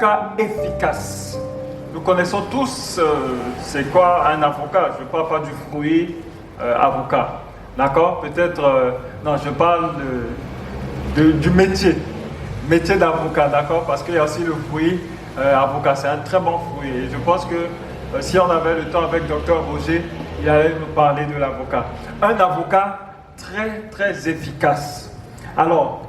avocat efficace. Nous connaissons tous c'est quoi un avocat. Je ne parle pas du fruit avocat. D'accord? Peut-être, non, je parle du métier. Métier d'avocat, d'accord? Parce qu'il y a aussi le fruit avocat. C'est un très bon fruit. Et je pense que si on avait le temps avec Dr Roger, il allait nous parler de l'avocat. Un avocat très, très efficace. Alors,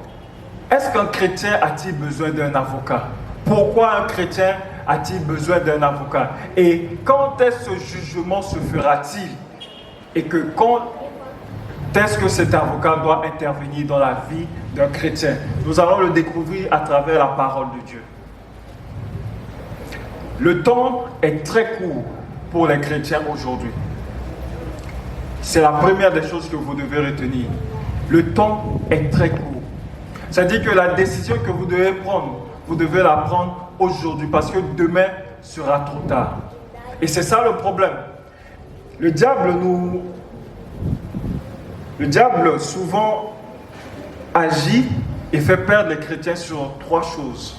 est-ce qu'un chrétien a-t-il besoin d'un avocat? Pourquoi un chrétien a-t-il besoin d'un avocat? Et quand est-ce que ce jugement se fera-t-il? Et que quand est-ce que cet avocat doit intervenir dans la vie d'un chrétien? Nous allons le découvrir à travers la parole de Dieu. Le temps est très court pour les chrétiens aujourd'hui. C'est la première des choses que vous devez retenir. Le temps est très court. C'est-à-dire que la décision que vous devez prendre, vous devez la prendre aujourd'hui parce que demain sera trop tard. Et c'est ça le problème. Le diable souvent agit et fait perdre les chrétiens sur trois choses.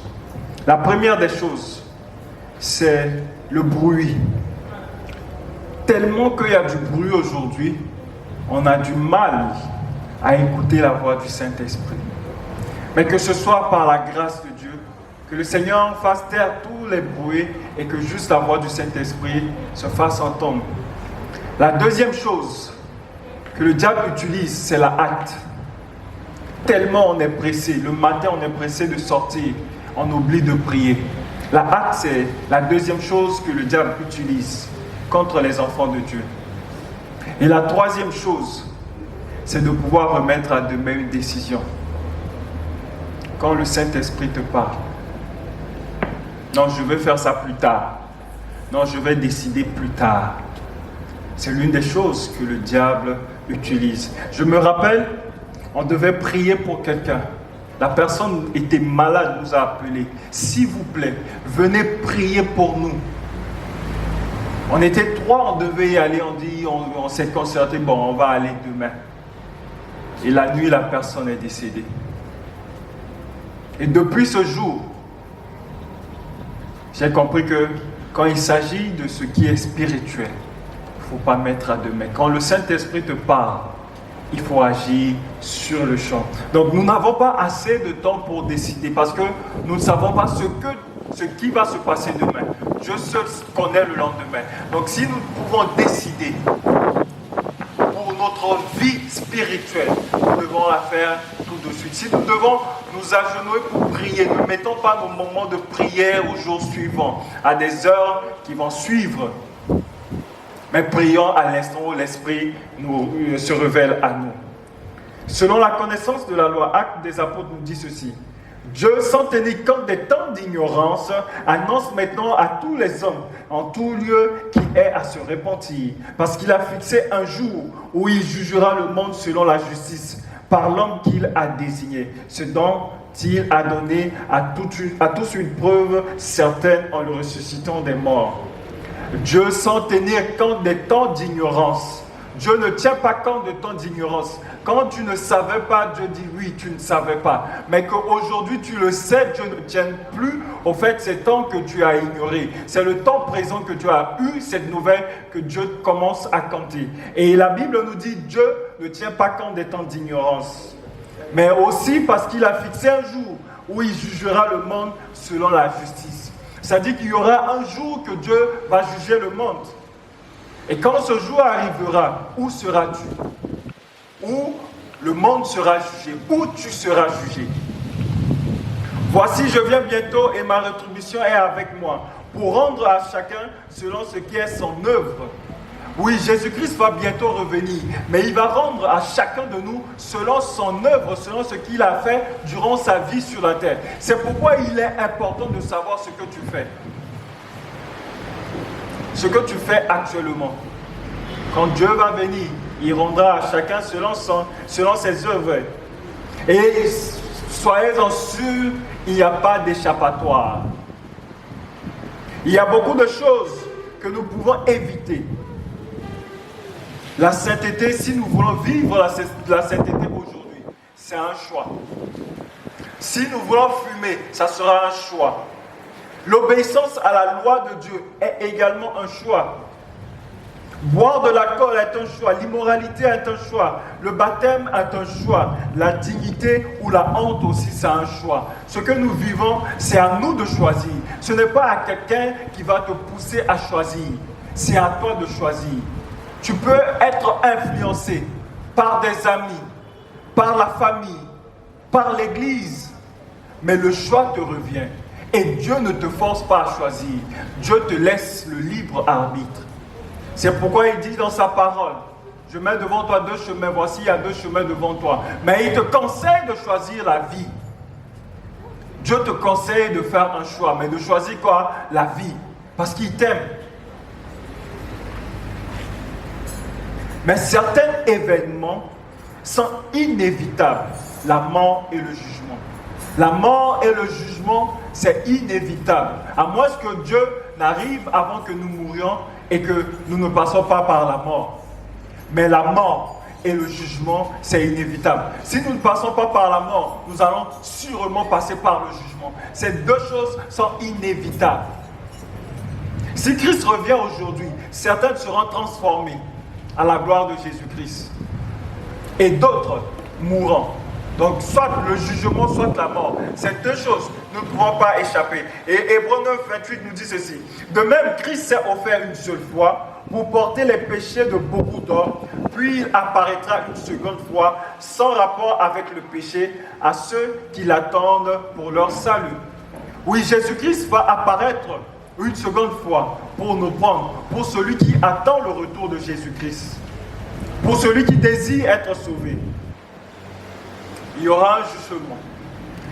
La première des choses, c'est le bruit. Tellement qu'il y a du bruit aujourd'hui, on a du mal à écouter la voix du Saint-Esprit. Mais que ce soit par la grâce de Dieu, que le Seigneur fasse taire tous les bruits et que juste la voix du Saint-Esprit se fasse entendre. La deuxième chose que le diable utilise, c'est la hâte. Tellement on est pressé, le matin on est pressé de sortir, on oublie de prier. La hâte, c'est la deuxième chose que le diable utilise contre les enfants de Dieu. Et la troisième chose, c'est de pouvoir remettre à demain une décision. Quand le Saint-Esprit te parle, non, je vais faire ça plus tard. Non, je vais décider plus tard. C'est l'une des choses que le diable utilise. Je me rappelle, on devait prier pour quelqu'un. La personne était malade, nous a appelés. S'il vous plaît, venez prier pour nous. On était trois, on devait y aller. On s'est concerté, bon, on va aller demain. Et la nuit, la personne est décédée. Et depuis ce jour, j'ai compris que quand il s'agit de ce qui est spirituel, il ne faut pas mettre à demain. Quand le Saint-Esprit te parle, il faut agir sur le champ. Donc nous n'avons pas assez de temps pour décider parce que nous ne savons pas ce qui va se passer demain. Dieu seul connaît le lendemain. Donc si nous pouvons décider pour notre vie spirituelle, nous devons la faire tout de suite. Si nous devons nous agenouiller pour prier, ne mettons pas nos moments de prière aux jours suivants, à des heures qui vont suivre. Mais prions à l'instant où l'Esprit se révèle à nous. Selon la connaissance de la loi, Actes des Apôtres nous dit ceci. Dieu, sans tenir compte des temps d'ignorance, annonce maintenant à tous les hommes, en tout lieu, qu'il est à se repentir. Parce qu'il a fixé un jour où il jugera le monde selon la justice, par l'homme qu'il a désigné. Ce dont il a donné à tous une preuve certaine en le ressuscitant des morts. Dieu, sans tenir compte des temps d'ignorance. Dieu ne tient pas compte de temps d'ignorance. Quand tu ne savais pas, Dieu dit oui, tu ne savais pas. Mais qu'aujourd'hui tu le sais, Dieu ne tient plus au fait ces temps que tu as ignorés. C'est le temps présent que tu as eu cette nouvelle que Dieu commence à compter. Et la Bible nous dit Dieu ne tient pas compte des temps d'ignorance. Mais aussi parce qu'il a fixé un jour où il jugera le monde selon la justice. C'est-à-dire qu'il y aura un jour que Dieu va juger le monde. Et quand ce jour arrivera, où seras-tu? Où le monde sera jugé? Où tu seras jugé? Voici, je viens bientôt et ma rétribution est avec moi pour rendre à chacun selon ce qui est son œuvre. Oui, Jésus-Christ va bientôt revenir, mais il va rendre à chacun de nous selon son œuvre, selon ce qu'il a fait durant sa vie sur la terre. C'est pourquoi il est important de savoir ce que tu fais. Ce que tu fais actuellement. Quand Dieu va venir, il rendra à chacun selon ses œuvres. Et soyez-en sûrs, il n'y a pas d'échappatoire. Il y a beaucoup de choses que nous pouvons éviter. La sainteté, si nous voulons vivre la sainteté aujourd'hui, c'est un choix. Si nous voulons fumer, ça sera un choix. L'obéissance à la loi de Dieu est également un choix. Boire de l'alcool est un choix, l'immoralité est un choix, le baptême est un choix, la dignité ou la honte aussi c'est un choix. Ce que nous vivons, c'est à nous de choisir. Ce n'est pas à quelqu'un qui va te pousser à choisir, c'est à toi de choisir. Tu peux être influencé par des amis, par la famille, par l'église, mais le choix te revient. Et Dieu ne te force pas à choisir, Dieu te laisse le libre arbitre. C'est pourquoi il dit dans sa parole, je mets devant toi deux chemins, voici il y a deux chemins devant toi. Mais il te conseille de choisir la vie. Dieu te conseille de faire un choix, mais de choisir quoi? La vie, parce qu'il t'aime. Mais certains événements sont inévitables, la mort et le jugement. La mort et le jugement, c'est inévitable. À moins que Dieu n'arrive avant que nous mourions et que nous ne passons pas par la mort. Mais la mort et le jugement, c'est inévitable. Si nous ne passons pas par la mort, nous allons sûrement passer par le jugement. Ces deux choses sont inévitables. Si Christ revient aujourd'hui, certains seront transformés à la gloire de Jésus-Christ. Et d'autres mourront. Donc, soit le jugement, soit la mort. Ces deux choses, nous ne pouvons pas échapper. Et Hébreux 9, 28 nous dit ceci. De même, Christ s'est offert une seule fois pour porter les péchés de beaucoup d'hommes, puis il apparaîtra une seconde fois, sans rapport avec le péché, à ceux qui l'attendent pour leur salut. Oui, Jésus-Christ va apparaître une seconde fois pour nous prendre, pour celui qui attend le retour de Jésus-Christ, pour celui qui désire être sauvé. Il y aura un jugement.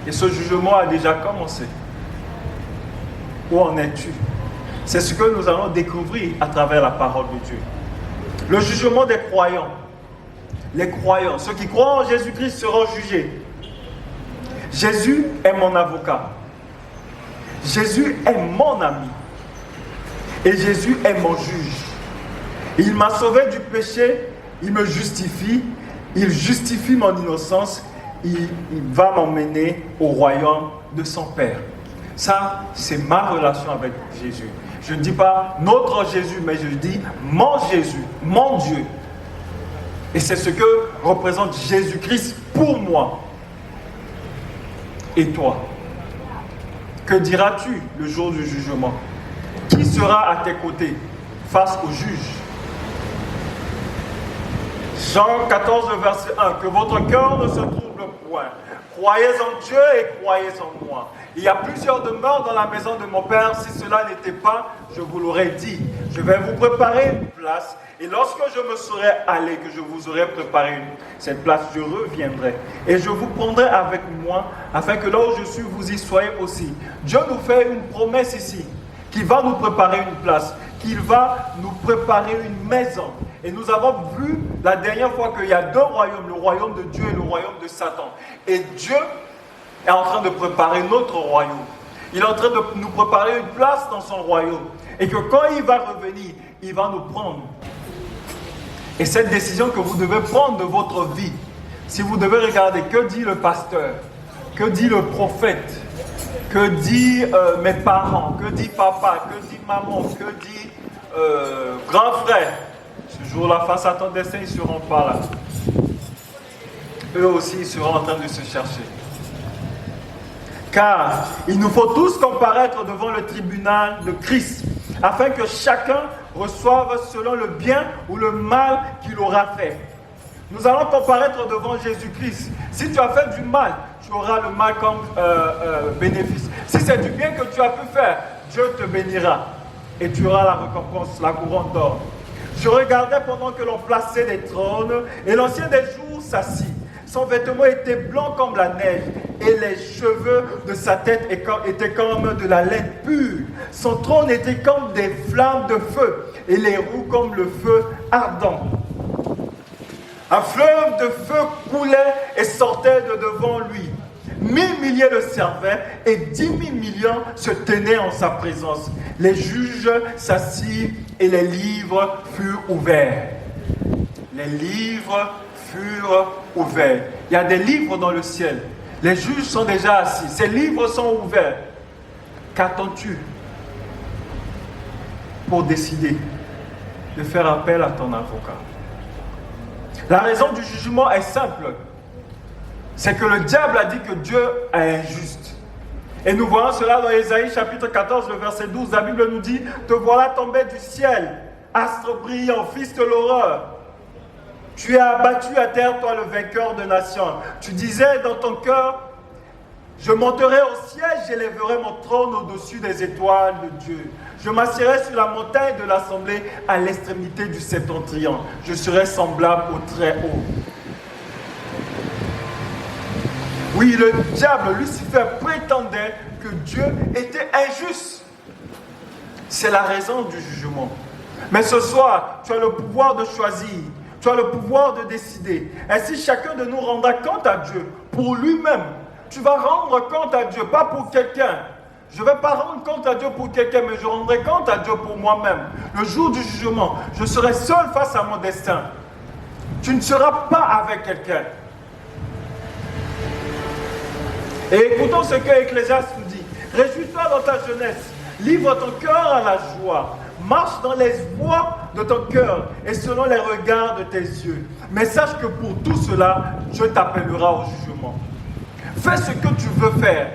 Et ce jugement a déjà commencé. Où en es-tu? C'est ce que nous allons découvrir à travers la parole de Dieu. Le jugement des croyants. Les croyants, ceux qui croient en Jésus-Christ seront jugés. Jésus est mon avocat. Jésus est mon ami. Et Jésus est mon juge. Il m'a sauvé du péché, il me justifie, il justifie mon innocence. Il va m'emmener au royaume de son Père. Ça, c'est ma relation avec Jésus. Je ne dis pas notre Jésus, mais je dis mon Jésus, mon Dieu. Et c'est ce que représente Jésus-Christ pour moi. Et toi? Que diras-tu le jour du jugement? Qui sera à tes côtés face au juge? Jean 14, verset 1. Que votre cœur ne se trouble point. Croyez en Dieu et croyez en moi. Il y a plusieurs demeures dans la maison de mon Père. Si cela n'était pas, je vous l'aurais dit. Je vais vous préparer une place. Et lorsque je me serai allé, que je vous aurai préparé cette place, je reviendrai. Et je vous prendrai avec moi, afin que là où je suis, vous y soyez aussi. Dieu nous fait une promesse ici, qu'il va nous préparer une place, qu'il va nous préparer une maison. Et nous avons vu la dernière fois qu'il y a deux royaumes, le royaume de Dieu et le royaume de Satan. Et Dieu est en train de préparer notre royaume. Il est en train de nous préparer une place dans son royaume. Et que quand il va revenir, il va nous prendre. Et cette décision que vous devez prendre de votre vie, si vous devez regarder, que dit le pasteur, que dit le prophète, que dit mes parents, que dit papa, que dit maman, que dit grand frère. Ce jour-là, face à ton destin, ils ne seront pas là. Eux aussi, ils seront en train de se chercher. Car il nous faut tous comparaître devant le tribunal de Christ, afin que chacun reçoive selon le bien ou le mal qu'il aura fait. Nous allons comparaître devant Jésus-Christ. Si tu as fait du mal, tu auras le mal comme bénéfice. Si c'est du bien que tu as pu faire, Dieu te bénira. Et tu auras la récompense, la couronne d'or. Je regardais pendant que l'on plaçait des trônes, et l'ancien des jours s'assit. Son vêtement était blanc comme la neige, et les cheveux de sa tête étaient comme de la laine pure. Son trône était comme des flammes de feu, et les roues comme le feu ardent. Un fleuve de feu coulait et sortait de devant lui. 1000 milliers le servaient et 10 000 millions se tenaient en sa présence. Les juges s'assirent et les livres furent ouverts. Les livres furent ouverts. Il y a des livres dans le ciel. Les juges sont déjà assis. Ces livres sont ouverts. Qu'attends-tu pour décider de faire appel à ton avocat? La raison du jugement est simple. C'est que le diable a dit que Dieu est injuste. Et nous voyons cela dans Ésaïe chapitre 14, le verset 12. La Bible nous dit: te voilà tombé du ciel, astre brillant, fils de l'horreur. Tu es abattu à terre, toi le vainqueur de nations. Tu disais dans ton cœur: je monterai au ciel, j'élèverai mon trône au-dessus des étoiles de Dieu. Je m'assierai sur la montagne de l'assemblée à l'extrémité du septentrion. Je serai semblable au très haut. Oui, le diable, Lucifer, prétendait que Dieu était injuste. C'est la raison du jugement. Mais ce soir, tu as le pouvoir de choisir. Tu as le pouvoir de décider. Ainsi, chacun de nous rendra compte à Dieu pour lui-même. Tu vas rendre compte à Dieu, pas pour quelqu'un. Je ne vais pas rendre compte à Dieu pour quelqu'un, mais je rendrai compte à Dieu pour moi-même. Le jour du jugement, je serai seul face à mon destin. Tu ne seras pas avec quelqu'un. Et écoutons ce que Ecclésiaste nous dit. Réjouis-toi dans ta jeunesse, livre ton cœur à la joie, marche dans les voies de ton cœur et selon les regards de tes yeux. Mais sache que pour tout cela, Dieu t'appellera au jugement. Fais ce que tu veux faire.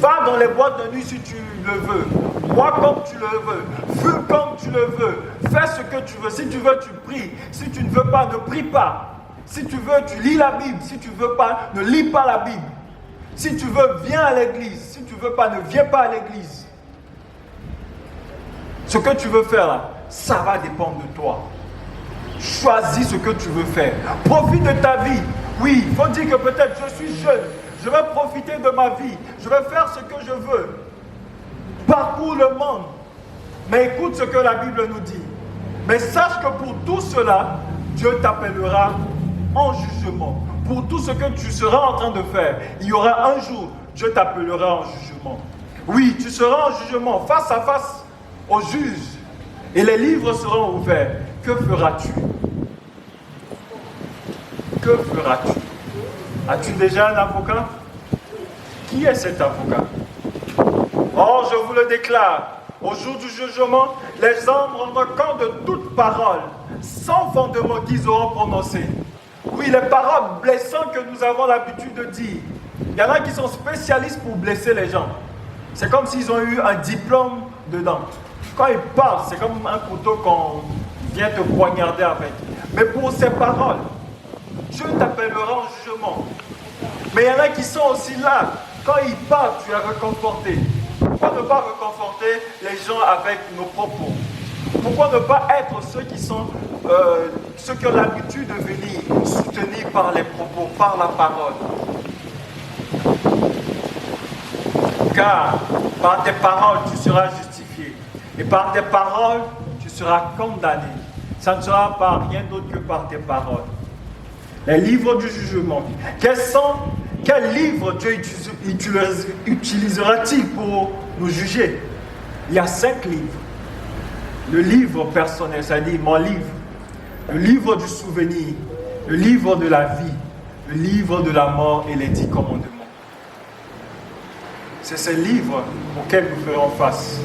Va dans les boîtes de nuit si tu le veux. Bois comme tu le veux. Fume comme tu le veux. Fais ce que tu veux. Si tu veux, tu pries. Si tu ne veux pas, ne prie pas. Si tu veux, tu lis la Bible. Si tu ne veux pas, ne lis pas la Bible. Si tu veux, viens à l'église. Si tu ne veux pas, ne viens pas à l'église. Ce que tu veux faire là, ça va dépendre de toi. Choisis ce que tu veux faire. Profite de ta vie. Oui, il faut dire que peut-être je suis jeune. Je vais profiter de ma vie. Je vais faire ce que je veux. Parcours le monde. Mais écoute ce que la Bible nous dit. Mais sache que pour tout cela, Dieu t'appellera en jugement. Pour tout ce que tu seras en train de faire, il y aura un jour, Dieu t'appellera en jugement. Oui, tu seras en jugement face à face au juge. Et les livres seront ouverts. Que feras-tu? Que feras-tu? As-tu déjà un avocat? Qui est cet avocat? Oh, je vous le déclare, au jour du jugement, les hommes rendront compte de toute parole, sans fondement qu'ils auront prononcé. Oui, les paroles blessantes que nous avons l'habitude de dire. Il y en a qui sont spécialistes pour blesser les gens. C'est comme s'ils ont eu un diplôme dedans. Quand ils parlent, c'est comme un couteau qu'on vient te poignarder avec. Mais pour ces paroles, Dieu t'appellera en jugement. Mais il y en a qui sont aussi là. Quand ils parlent, tu es réconforté. Pourquoi ne pas réconforter les gens avec nos propos? Pourquoi ne pas être ceux qui ont l'habitude de venir soutenir par les propos, par la parole? Car par tes paroles, tu seras justifié. Et par tes paroles, tu seras condamné. Ça ne sera par rien d'autre que par tes paroles. Les livres du jugement. Quel livre Dieu utilisera-t-il pour nous juger? Il y a 5 livres. Le livre personnel, c'est-à-dire mon livre. Le livre du souvenir. Le livre de la vie. Le livre de la mort et les 10 commandements. C'est ces livres auxquels nous ferons face.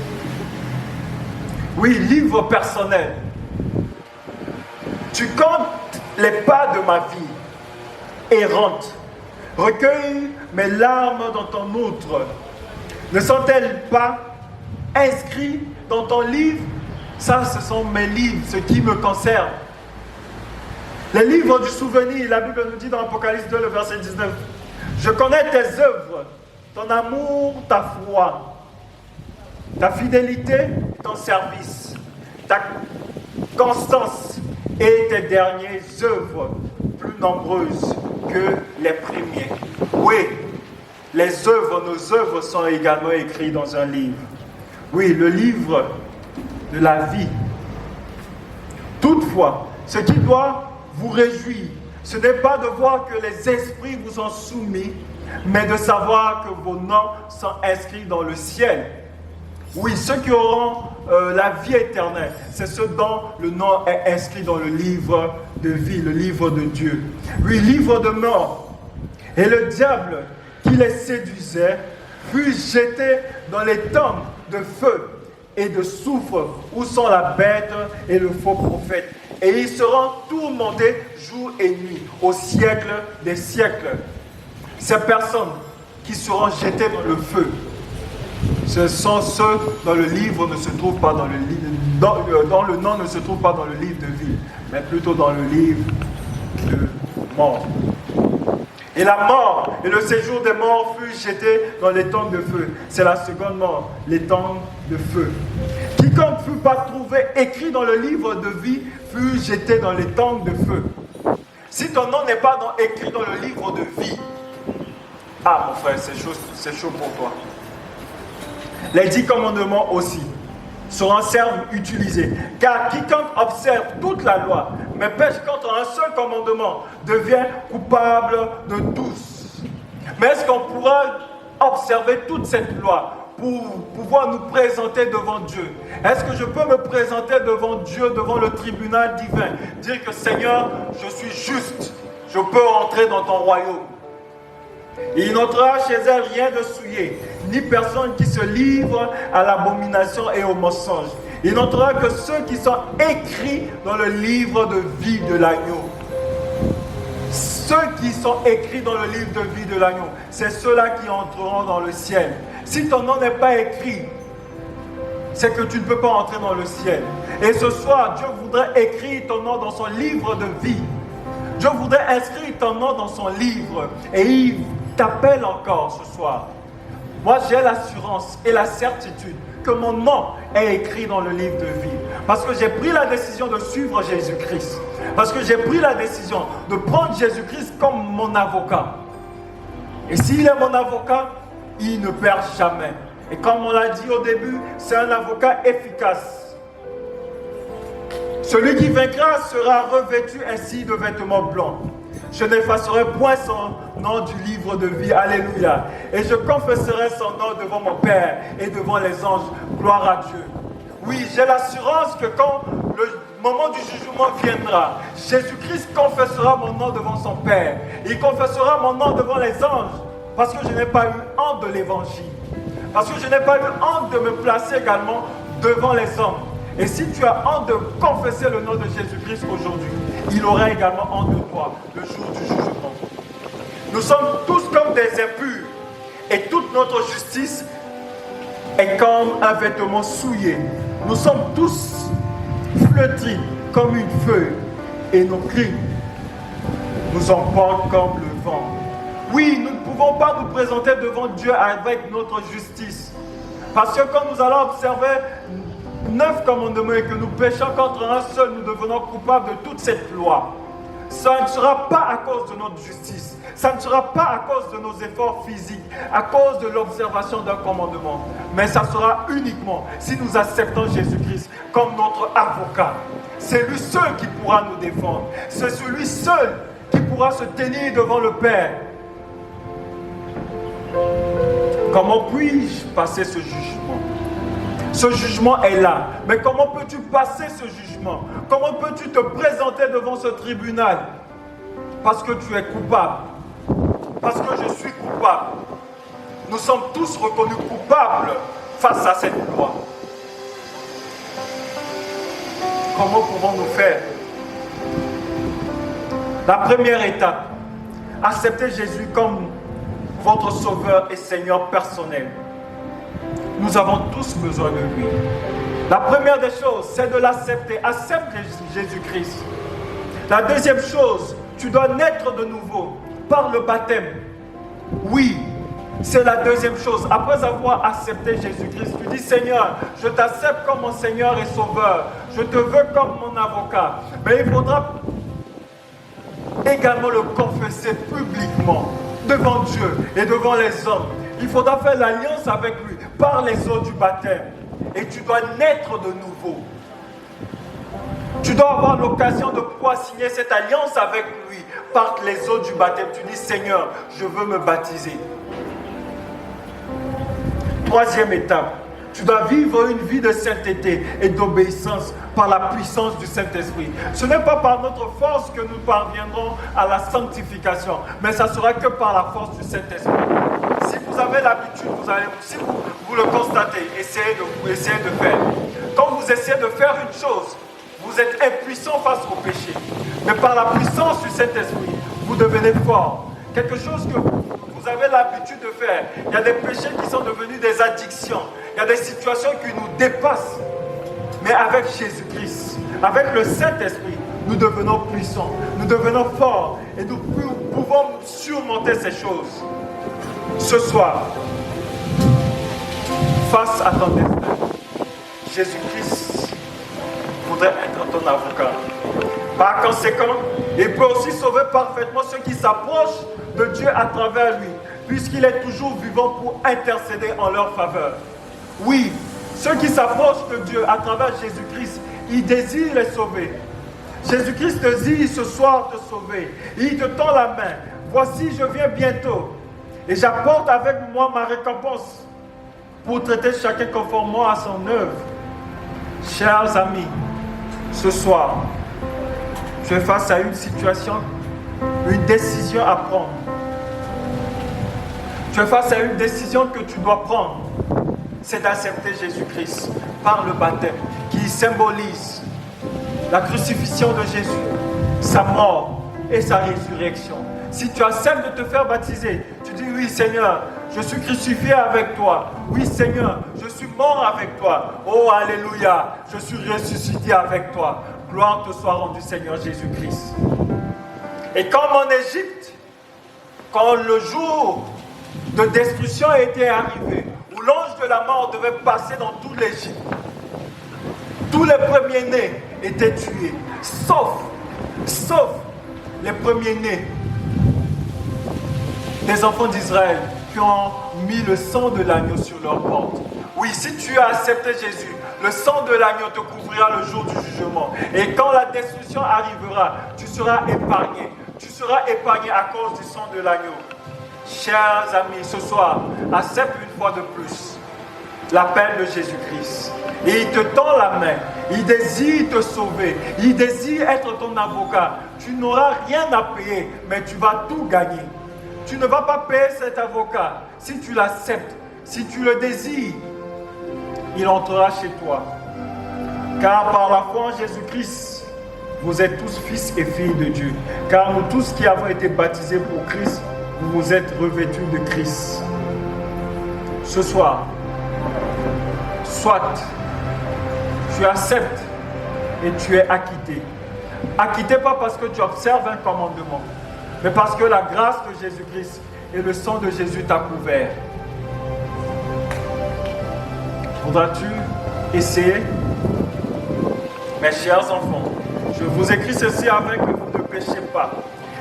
Oui, livre personnel. Tu comptes les pas de ma vie errante. Recueille mes larmes dans ton outre. Ne sont-elles pas inscrites dans ton livre? Ça, ce sont mes livres, ce qui me concerne. Les livres du souvenir, la Bible nous dit dans Apocalypse 2, le verset 19. Je connais tes œuvres, ton amour, ta foi, ta fidélité, ton service, ta constance et tes dernières œuvres plus nombreuses que les premiers. Oui, les œuvres, nos œuvres sont également écrites dans un livre. Oui, le livre de la vie. Toutefois, ce qui doit vous réjouir, ce n'est pas de voir que les esprits vous sont soumis, mais de savoir que vos noms sont inscrits dans le ciel. Oui, ceux qui auront la vie éternelle, c'est ceux dont le nom est inscrit dans le livre de vie, le livre de Dieu. Oui, livre de mort. Et le diable qui les séduisait fut jeté dans les temps de feu et de soufre, où sont la bête et le faux prophète. Et ils seront tourmentés jour et nuit, au siècle des siècles. Ces personnes qui seront jetées dans le feu, ce sont ceux dont le livre ne se trouve pas dans le livre, dont le nom ne se trouve pas dans le livre de vie, mais plutôt dans le livre de mort. Et la mort et le séjour des morts fut jeté dans les tongs de feu. C'est la seconde mort, les tongs de feu. Quiconque ne fut pas trouvé écrit dans le livre de vie fut jeté dans les tongs de feu. Si ton nom n'est pas écrit dans le livre de vie, ah mon frère, c'est chaud pour toi. Les 10 commandements aussi seront utilisés. Car quiconque observe toute la loi, mais pêche contre un seul commandement, devient coupable de tous. Mais est-ce qu'on pourra observer toute cette loi pour pouvoir nous présenter devant Dieu? Est-ce que je peux me présenter devant Dieu, devant le tribunal divin, dire que Seigneur, je suis juste, je peux entrer dans ton royaume? Il n'entrera chez elle rien de souillé, ni personne qui se livre à l'abomination et au mensonge. Il n'entrera que ceux qui sont écrits dans le livre de vie de l'agneau. Ceux qui sont écrits dans le livre de vie de l'agneau, c'est ceux-là qui entreront dans le ciel. Si ton nom n'est pas écrit, c'est que tu ne peux pas entrer dans le ciel. Et ce soir, Dieu voudrait écrire ton nom dans son livre de vie. Dieu voudrait inscrire ton nom dans son livre. Et il t'appelle encore ce soir. Moi, j'ai l'assurance et la certitude que mon nom est écrit dans le livre de vie. Parce que j'ai pris la décision de suivre Jésus-Christ. Parce que j'ai pris la décision de prendre Jésus-Christ comme mon avocat. Et s'il est mon avocat, il ne perd jamais. Et comme on l'a dit au début, c'est un avocat efficace. Celui qui vaincra sera revêtu ainsi de vêtements blancs. Je n'effacerai point son nom du livre de vie. Alléluia. Et je confesserai son nom devant mon Père et devant les anges. Gloire à Dieu. Oui, j'ai l'assurance que quand le moment du jugement viendra, Jésus-Christ confessera mon nom devant son Père. Il confessera mon nom devant les anges. Parce que je n'ai pas eu honte de l'évangile. Parce que je n'ai pas eu honte de me placer également devant les hommes. Et si tu as honte de confesser le nom de Jésus-Christ aujourd'hui, il aura également honte de toi le jour du jugement. Nous sommes tous comme des impurs et toute notre justice est comme un vêtement souillé. Nous sommes tous flétris comme une feuille et nos cris nous emportent comme le vent. Oui, nous ne pouvons pas nous présenter devant Dieu avec notre justice. Parce que quand nous allons observer 9 commandements et que nous péchons contre un seul, nous devenons coupables de toute cette loi. Ça ne sera pas à cause de notre justice. Ça ne sera pas à cause de nos efforts physiques, à cause de l'observation d'un commandement. Mais ça sera uniquement si nous acceptons Jésus-Christ comme notre avocat. C'est lui seul qui pourra nous défendre. C'est celui seul qui pourra se tenir devant le Père. Comment puis-je passer ce jugement? Ce jugement est là. Mais comment peux-tu passer ce jugement? Comment peux-tu te présenter devant ce tribunal? Parce que tu es coupable. Parce que je suis coupable. Nous sommes tous reconnus coupables face à cette loi. Comment pouvons-nous faire? La première étape, accepter Jésus comme votre sauveur et Seigneur personnel. Nous avons tous besoin de lui. La première des choses, c'est de l'accepter. Accepte Jésus-Christ. La deuxième chose, tu dois naître de nouveau par le baptême. Oui, c'est la deuxième chose. Après avoir accepté Jésus-Christ, tu dis Seigneur, je t'accepte comme mon Seigneur et Sauveur. Je te veux comme mon avocat. Mais il faudra également le confesser publiquement devant Dieu et devant les hommes. Il faudra faire l'alliance avec lui par les eaux du baptême. Et tu dois naître de nouveau. Tu dois avoir l'occasion de pouvoir signer cette alliance avec lui par les eaux du baptême. Tu dis Seigneur, je veux me baptiser. Troisième étape, tu dois vivre une vie de sainteté et d'obéissance par la puissance du Saint-Esprit. Ce n'est pas par notre force que nous parviendrons à la sanctification, mais ça sera que par la force du Saint-Esprit. Si vous avez l'habitude, si vous le constatez, essayez de faire. Quand vous essayez de faire une chose, vous êtes impuissant face au péché. Mais par la puissance du Saint-Esprit, vous devenez fort. Quelque chose que vous avez l'habitude de faire. Il y a des péchés qui sont devenus des addictions. Il y a des situations qui nous dépassent. Mais avec Jésus-Christ, avec le Saint-Esprit, nous devenons puissants, nous devenons forts et nous pouvons surmonter ces choses. Ce soir, face à ton destin, Jésus-Christ voudrait être ton avocat. Par conséquent, il peut aussi sauver parfaitement ceux qui s'approchent de Dieu à travers lui, puisqu'il est toujours vivant pour intercéder en leur faveur. Oui, ceux qui s'approchent de Dieu à travers Jésus-Christ, il désire les sauver. Jésus-Christ désire ce soir te sauver. Il te tend la main. Voici, je viens bientôt. Et j'apporte avec moi ma récompense pour traiter chacun conformément à son œuvre. Chers amis, ce soir, tu es face à une situation, une décision à prendre. Tu es face à une décision que tu dois prendre. C'est d'accepter Jésus-Christ par le baptême qui symbolise la crucifixion de Jésus, sa mort et sa résurrection. Si tu acceptes de te faire baptiser, tu dis oui Seigneur, je suis crucifié avec toi. Oui Seigneur, je suis mort avec toi. Oh alléluia, je suis ressuscité avec toi. Gloire te soit rendue Seigneur Jésus-Christ. Et comme en Égypte, quand le jour de destruction était arrivé, où l'ange de la mort devait passer dans toute l'Égypte, tous les premiers-nés étaient tués, sauf les premiers-nés des enfants d'Israël qui ont mis le sang de l'agneau sur leur porte. Oui, si tu as accepté Jésus, le sang de l'agneau te couvrira le jour du jugement. Et quand la destruction arrivera, tu seras épargné. Tu seras épargné à cause du sang de l'agneau. Chers amis, ce soir, accepte une fois de plus l'appel de Jésus-Christ. Et il te tend la main. Il désire te sauver. Il désire être ton avocat. Tu n'auras rien à payer, mais tu vas tout gagner. Tu ne vas pas payer cet avocat. Si tu l'acceptes, si tu le désires, il entrera chez toi. Car par la foi en Jésus-Christ, vous êtes tous fils et filles de Dieu. Car nous tous qui avons été baptisés pour Christ, vous vous êtes revêtus de Christ. Ce soir, soit tu acceptes et tu es acquitté. Acquitté pas parce que tu observes un commandement, mais parce que la grâce de Jésus-Christ et le sang de Jésus t'a couvert. Voudras-tu essayer? Mes chers enfants, je vous écris ceci afin que vous ne péchiez pas.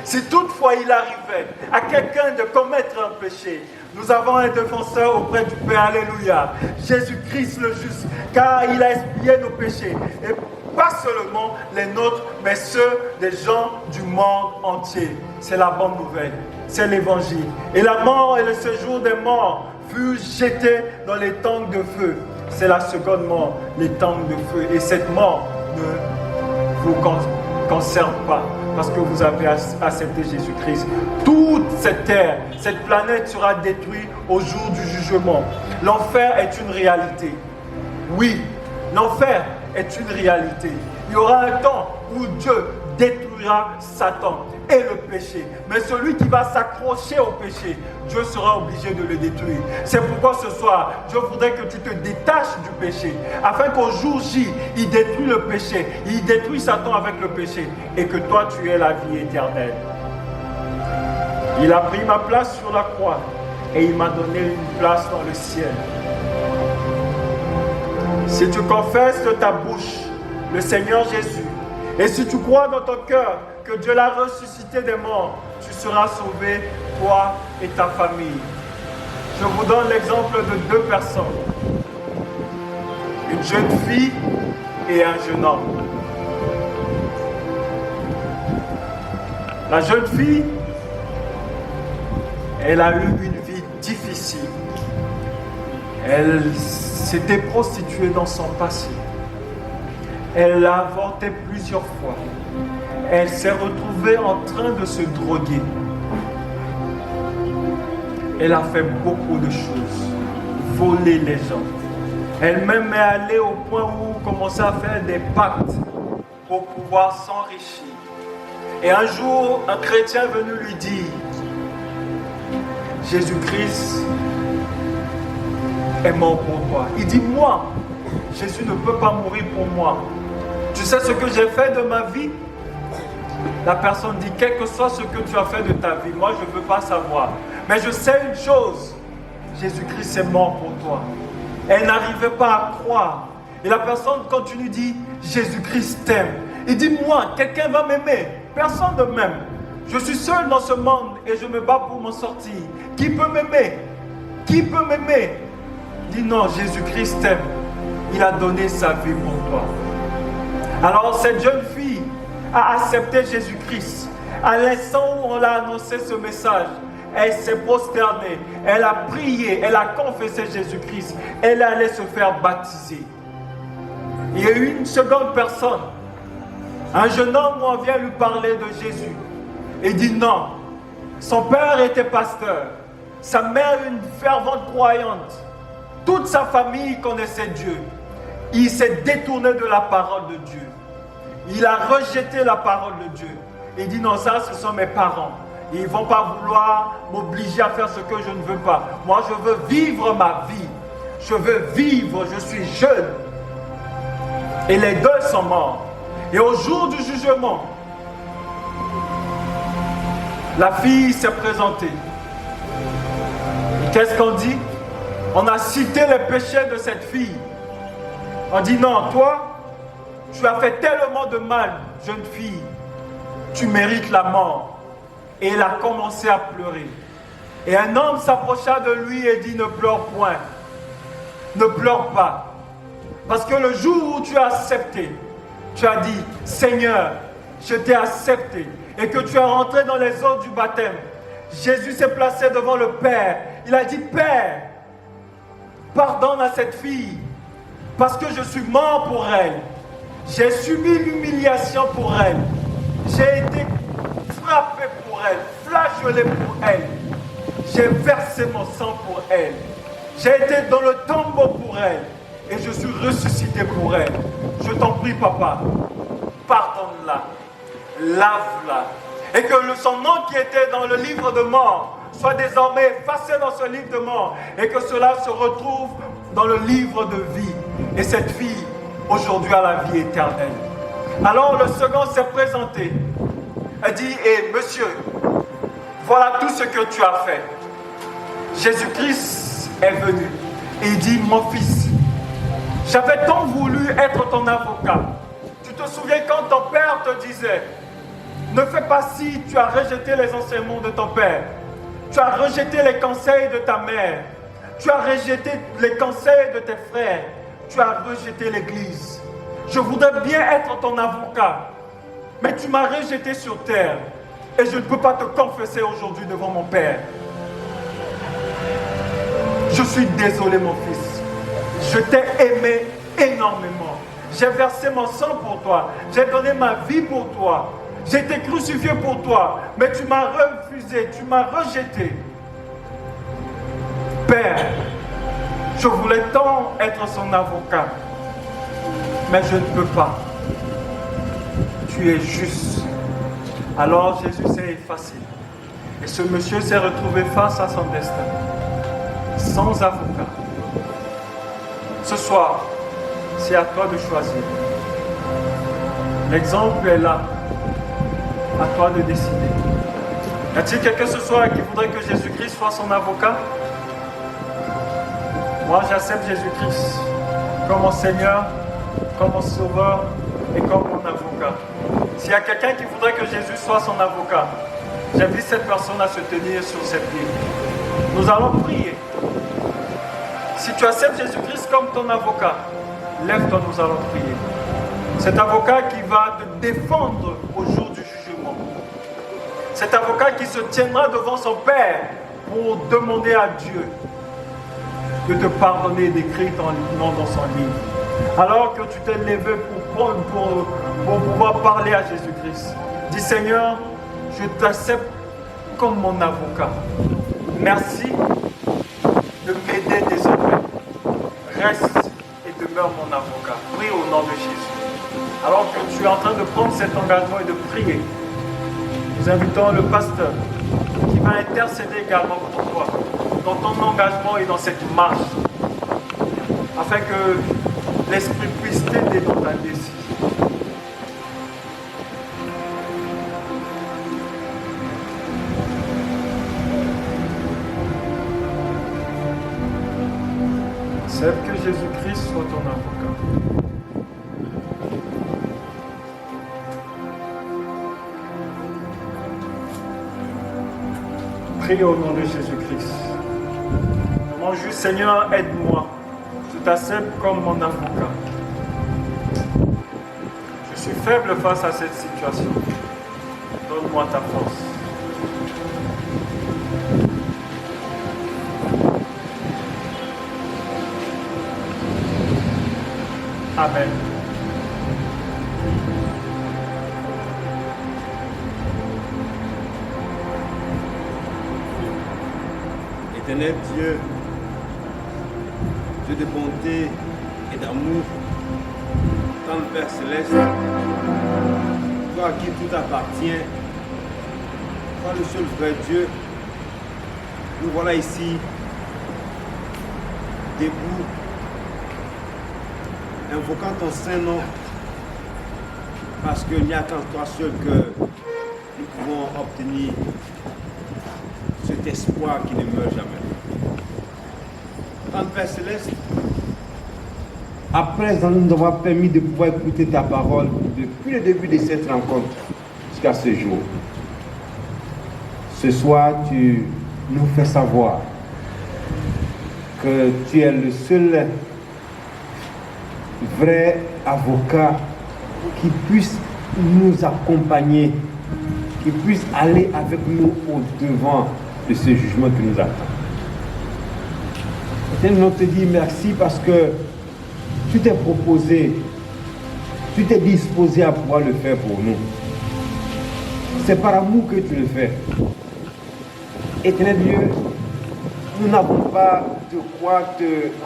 Si toutefois il arrivait à quelqu'un de commettre un péché, nous avons un défenseur auprès du Père, alléluia, Jésus-Christ le juste, car il a expié nos péchés, et pas seulement les nôtres, mais ceux des gens du monde entier. C'est la bonne nouvelle, c'est l'évangile. Et la mort et le séjour des morts furent jetés dans les tangs de feu. C'est la seconde mort, les tangs de feu. Et cette mort ne vous concerne pas, parce que vous avez accepté Jésus-Christ. Toute cette terre, cette planète sera détruite au jour du jugement. L'enfer est une réalité. Oui, l'enfer est une réalité. Il y aura un temps où Dieu détruira Satan et le péché. Mais celui qui va s'accrocher au péché, Dieu sera obligé de le détruire. C'est pourquoi ce soir, je voudrais que tu te détaches du péché, afin qu'au jour J, il détruit le péché, il détruit Satan avec le péché, et que toi tu aies la vie éternelle. Il a pris ma place sur la croix, et il m'a donné une place dans le ciel. Si tu confesses de ta bouche le Seigneur Jésus, et si tu crois dans ton cœur que Dieu l'a ressuscité des morts, tu seras sauvé, toi et ta famille. Je vous donne l'exemple de deux personnes. Une jeune fille et un jeune homme. La jeune fille, elle a eu une vie difficile. Elle s'était prostituée dans son passé. Elle a avorté plusieurs fois. Elle s'est retrouvée en train de se droguer. Elle a fait beaucoup de choses. Voler les gens. Elle-même est allée au point où commençait à faire des pactes pour pouvoir s'enrichir. Et un jour, un chrétien est venu lui dire, Jésus-Christ est mort pour toi. Il dit, moi, Jésus ne peut pas mourir pour moi. Tu sais ce que j'ai fait de ma vie? La personne dit, quel que soit ce que tu as fait de ta vie, moi je ne veux pas savoir. Mais je sais une chose, Jésus-Christ est mort pour toi. Elle n'arrivait pas à croire. Et la personne continue, dit, Jésus-Christ t'aime. Il dit, moi, quelqu'un va m'aimer. Personne ne m'aime. Je suis seul dans ce monde et je me bats pour m'en sortir. Qui peut m'aimer? Qui peut m'aimer? Il dit, non, Jésus-Christ t'aime. Il a donné sa vie pour toi. Alors cette jeune fille a accepté Jésus-Christ. À l'instant où on l'a annoncé ce message, elle s'est prosternée, elle a prié, elle a confessé Jésus-Christ, elle allait se faire baptiser. Il y a eu une seconde personne, un jeune homme, on vient lui parler de Jésus. Il dit non, son père était pasteur, sa mère une fervente croyante, toute sa famille connaissait Dieu. Il s'est détourné de la parole de Dieu. Il a rejeté la parole de Dieu. Il dit non, ça ce sont mes parents. Ils ne vont pas vouloir m'obliger à faire ce que je ne veux pas. Moi, je veux vivre ma vie. Je veux vivre, je suis jeune. Et les deux sont morts. Et au jour du jugement, la fille s'est présentée. Et qu'est-ce qu'on dit? On a cité les péchés de cette fille. On dit non, toi, tu as fait tellement de mal, jeune fille. Tu mérites la mort. Et il a commencé à pleurer. Et un homme s'approcha de lui et dit, ne pleure point. Ne pleure pas. Parce que le jour où tu as accepté, tu as dit, Seigneur, je t'ai accepté. Et que tu es rentré dans les eaux du baptême. Jésus s'est placé devant le Père. Il a dit, Père, pardonne à cette fille. Parce que je suis mort pour elle. J'ai subi l'humiliation pour elle. J'ai été frappé pour elle, flagellé pour elle. J'ai versé mon sang pour elle. J'ai été dans le tombeau pour elle. Et je suis ressuscité pour elle. Je t'en prie, papa, pardonne-la, lave-la. Et que son nom qui était dans le livre de mort soit désormais effacé dans ce livre de mort. Et que cela se retrouve dans le livre de vie. Et cette fille, aujourd'hui, a la vie éternelle. Alors le second s'est présenté. Elle dit, monsieur, voilà tout ce que tu as fait. Jésus-Christ est venu. Et il dit, mon fils, j'avais tant voulu être ton avocat. Tu te souviens quand ton père te disait, ne fais pas si, tu as rejeté les enseignements de ton père. Tu as rejeté les conseils de ta mère. Tu as rejeté les conseils de tes frères. Tu as rejeté l'église. Je voudrais bien être ton avocat. Mais tu m'as rejeté sur terre. Et je ne peux pas te confesser aujourd'hui devant mon père. Je suis désolé, mon fils. Je t'ai aimé énormément. J'ai versé mon sang pour toi. J'ai donné ma vie pour toi. J'ai été crucifié pour toi. Mais tu m'as refusé. Tu m'as rejeté. Père, je voulais tant être son avocat. Mais je ne peux pas. Tu es juste. Alors Jésus s'est effacé. Et ce monsieur s'est retrouvé face à son destin. Sans avocat. Ce soir, c'est à toi de choisir. L'exemple est là. À toi de décider. Y a-t-il quelqu'un ce soir qui voudrait que Jésus-Christ soit son avocat? Moi, j'accepte Jésus-Christ comme mon Seigneur, comme mon Sauveur et comme mon avocat. S'il y a quelqu'un qui voudrait que Jésus soit son avocat, j'invite cette personne à se tenir sur ses pieds. Nous allons prier. Si tu acceptes Jésus-Christ comme ton avocat, lève-toi, nous allons prier. Cet avocat qui va te défendre au jour du jugement. Cet avocat qui se tiendra devant son Père pour demander à Dieu de te pardonner, d'écrire ton nom dans son livre. Alors que tu t'es levé pour pouvoir parler à Jésus-Christ. Dis Seigneur, je t'accepte comme mon avocat. Merci de m'aider désormais. Reste et demeure mon avocat. Prie au nom de Jésus. Alors que tu es en train de prendre cet engagement et de prier, nous invitons le pasteur qui va intercéder également pour toi dans ton engagement et dans cette marche, afin que l'Esprit puisse t'aider dans ta décision. Accepte que Jésus-Christ soit ton avocat. Prie au nom de Jésus-Christ. Mon juste Seigneur, aide-moi. Je t'accepte comme mon avocat. Je suis faible face à cette situation. Donne-moi ta force. Amen. Éternel Dieu, Dieu de bonté et d'amour, tendre Père Céleste, toi à qui tout appartient, toi le seul vrai Dieu, nous voilà ici, debout, invoquant ton saint nom, parce qu'il n'y a qu'en toi seul que nous pouvons obtenir cet espoir qui ne meurt jamais. Tendre Père Céleste, après nous avoir permis de pouvoir écouter ta parole depuis le début de cette rencontre jusqu'à ce jour, ce soir tu nous fais savoir que tu es le seul vrai avocat qui puisse nous accompagner, qui puisse aller avec nous au devant de ce jugement qui nous attend. Et nous te dis merci parce que tu t'es proposé, tu t'es disposé à pouvoir le faire pour nous. C'est par amour que tu le fais. Éternel Dieu, nous n'avons pas de quoi te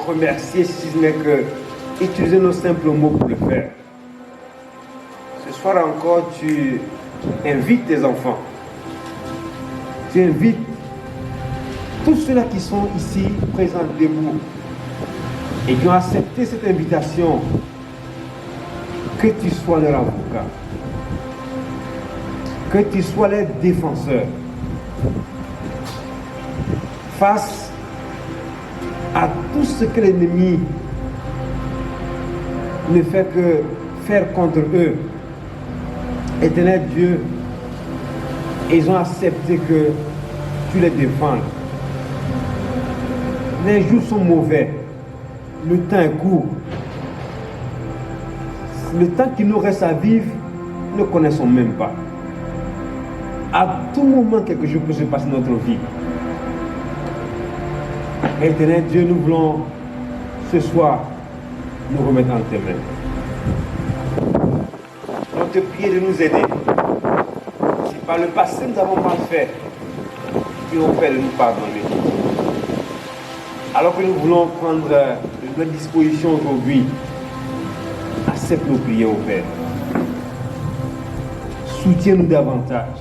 remercier si ce n'est que utiliser nos simples mots pour le faire. Ce soir encore, tu invites tes enfants. Tu invites tous ceux-là qui sont ici, présents debout, et qui ont accepté cette invitation, que tu sois leur avocat, que tu sois leur défenseur, face à tout ce que l'ennemi ne fait que faire contre eux. Éternel Dieu, ils ont accepté que tu les défendes. Les jours sont mauvais, le temps est court. Le temps qu'il nous reste à vivre, nous ne connaissons même pas. À tout moment, quelque chose peut se passer dans notre vie. Éternel Dieu, nous voulons ce soir nous remettre en tes mains. On te prie de nous aider. Si par le passé nous avons mal fait, tu nous fais de nous pardonner. Alors que nous voulons prendre de notre disposition aujourd'hui, accepte nos prières au Père. Soutiens-nous davantage.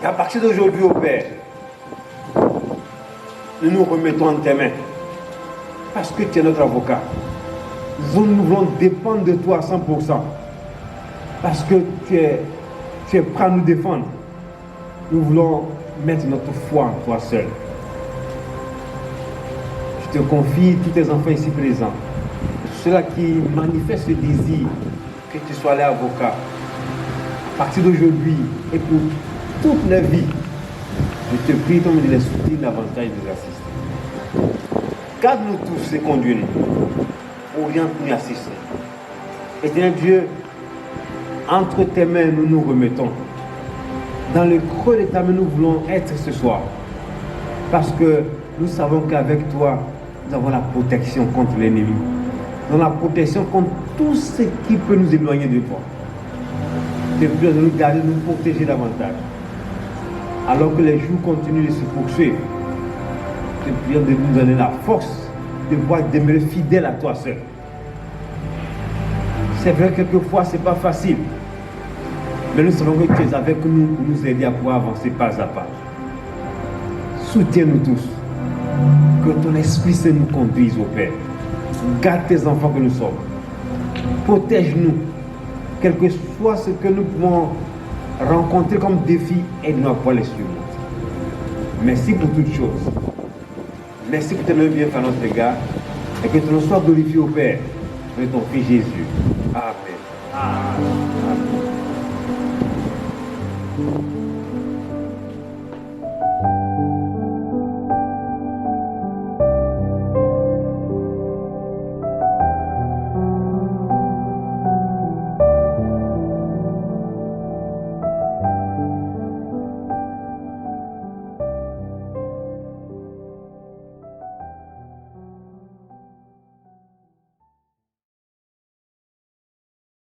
Et à partir d'aujourd'hui, au Père, nous nous remettons en tes mains. Parce que tu es notre avocat. Nous voulons dépendre de toi à 100%. Parce que tu es prêt à nous défendre. Nous voulons mettre notre foi en toi seul. Je te confie tous tes enfants ici présents. Ceux-là qui manifestent le désir que tu sois l'avocat. À partir d'aujourd'hui et pour toute la vie, je te prie de les soutenir davantage et de les assister. Garde-nous tous et conduis-nous. Oriente-nous et assiste-nous. Éternel Dieu, entre tes mains, nous nous remettons. Dans le creux de ta main, nous voulons être ce soir. Parce que nous savons qu'avec toi, nous avons la protection contre l'ennemi. Nous avons la protection contre tout ce qui peut nous éloigner de toi. Je te prie de nous garder, de nous protéger davantage. Alors que les jours continuent de se poursuivre. te prions de nous donner la force de pouvoir demeurer fidèle à toi seul. C'est vrai, quelquefois, ce n'est pas facile. Mais nous savons que tu es avec nous pour nous aider à pouvoir avancer pas à pas. Soutiens-nous tous. Que ton Esprit Saint nous conduise au Père. Garde tes enfants que nous sommes. Protège-nous. Quel que soit ce que nous pouvons rencontrer comme défi, aide-nous à pouvoir les surmonter. Merci pour toutes choses. Merci pour tes bienfaits à notre égard. Et que ton nom soit glorifié au Père. De ton Fils Jésus. Amen. Amen.